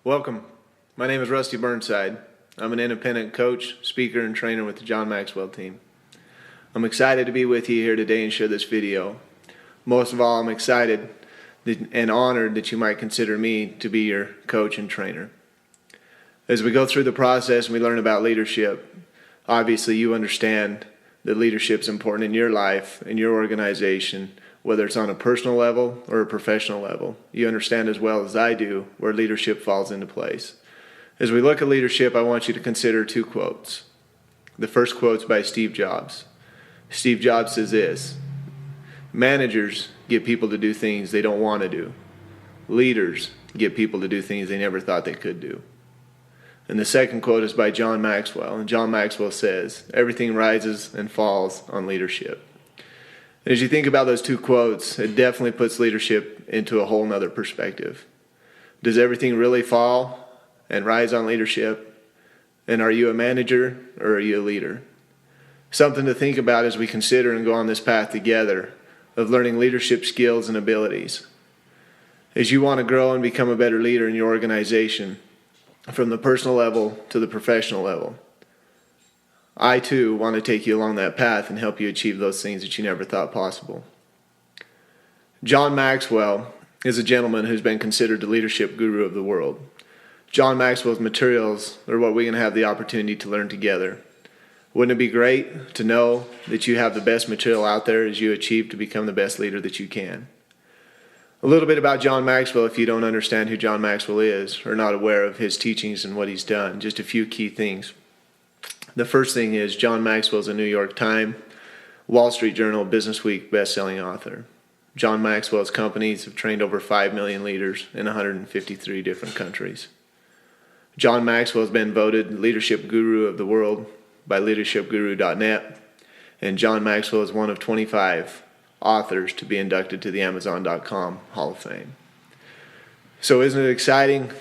Welcome. My name is Rusty Burnside. I'm an independent coach, speaker, and trainer with the John Maxwell team. I'm excited to be with you here today and share this video. Most of all, I'm excited and honored that you might consider me to be your coach and trainer. As we go through the process and we learn about leadership, obviously you understand that leadership is important in your life, in your organization, whether it's on a personal level or a professional level. You understand as well as I do where leadership falls into place. As we look at leadership, I want you to consider two quotes. The first quote's by Steve Jobs. Steve Jobs says this: managers get people to do things they don't want to do. Leaders get people to do things they never thought they could do. And the second quote is by John Maxwell. And John Maxwell says, everything rises and falls on leadership. And as you think about those two quotes, it definitely puts leadership into a whole nother perspective. Does everything really fall and rise on leadership? And are you a manager or are you a leader? Something to think about as we consider and go on this path together of learning leadership skills and abilities. As you want to grow and become a better leader in your organization, from the personal level to the professional level, I too want to take you along that path and help you achieve those things that you never thought possible. John Maxwell is a gentleman who's been considered the leadership guru of the world. John Maxwell's materials are what we're going to have the opportunity to learn together. Wouldn't it be great to know that you have the best material out there as you achieve to become the best leader that you can? A little bit about John Maxwell if you don't understand who John Maxwell is or not aware of his teachings and what he's done. Just a few key things. The first thing is John Maxwell is a New York Times, Wall Street Journal, Business Week best-selling author. John Maxwell's companies have trained over 5 million leaders in 153 different countries. John Maxwell has been voted leadership guru of the world by leadershipguru.net, and John Maxwell is one of 25 authors to be inducted to the Amazon.com Hall of Fame. So isn't it exciting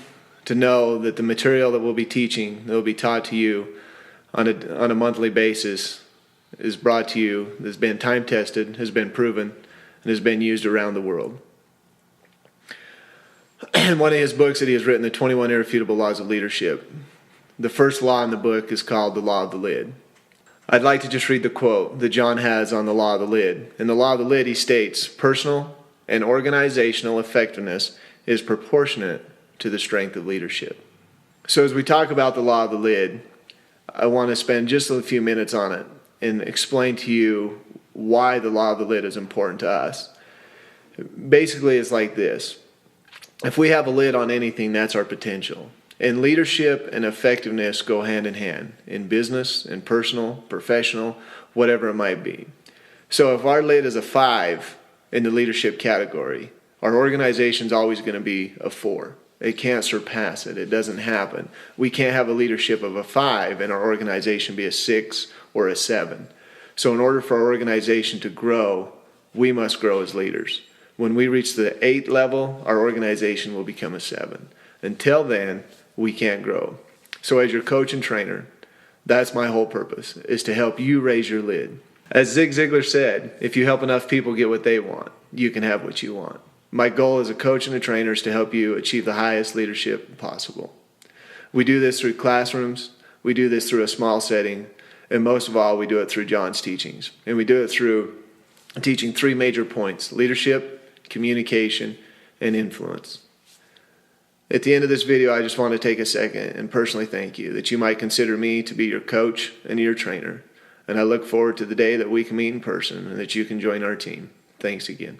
to know that the material that we'll be teaching, that will be taught to you on a monthly basis, is brought to you, has been time tested, has been proven, and has been used around the world. In one of his books that he has written, The 21 Irrefutable Laws of Leadership, the first law in the book is called the Law of the Lid. I'd like to just read the quote that John has on the Law of the Lid. In the Law of the Lid, he states, personal and organizational effectiveness is proportionate to the strength of leadership. So as we talk about the Law of the Lid, I want to spend just a few minutes on it and explain to you why the Law of the Lid is important to us. Basically, it's like this. If we have a lid on anything, that's our potential. And leadership and effectiveness go hand in hand in business, in personal, professional, whatever it might be. So if our lid is a 5 in the leadership category, our organization's always going to be a 4. It can't surpass it. It doesn't happen. We can't have a leadership of a 5 and our organization be a 6 or a 7. So in order for our organization to grow, we must grow as leaders. When we reach the 8 level, our organization will become a 7. Until then, we can't grow. So as your coach and trainer, that's my whole purpose, is to help you raise your lid. As Zig Ziglar said, if you help enough people get what they want, you can have what you want. My goal as a coach and a trainer is to help you achieve the highest leadership possible. We do this through classrooms, we do this through a small setting, and most of all, we do it through John's teachings. And we do it through teaching 3 major points: leadership, communication, and influence. At the end of this video, I just want to take a second and personally thank you that you might consider me to be your coach and your trainer. And I look forward to the day that we can meet in person and that you can join our team. Thanks again.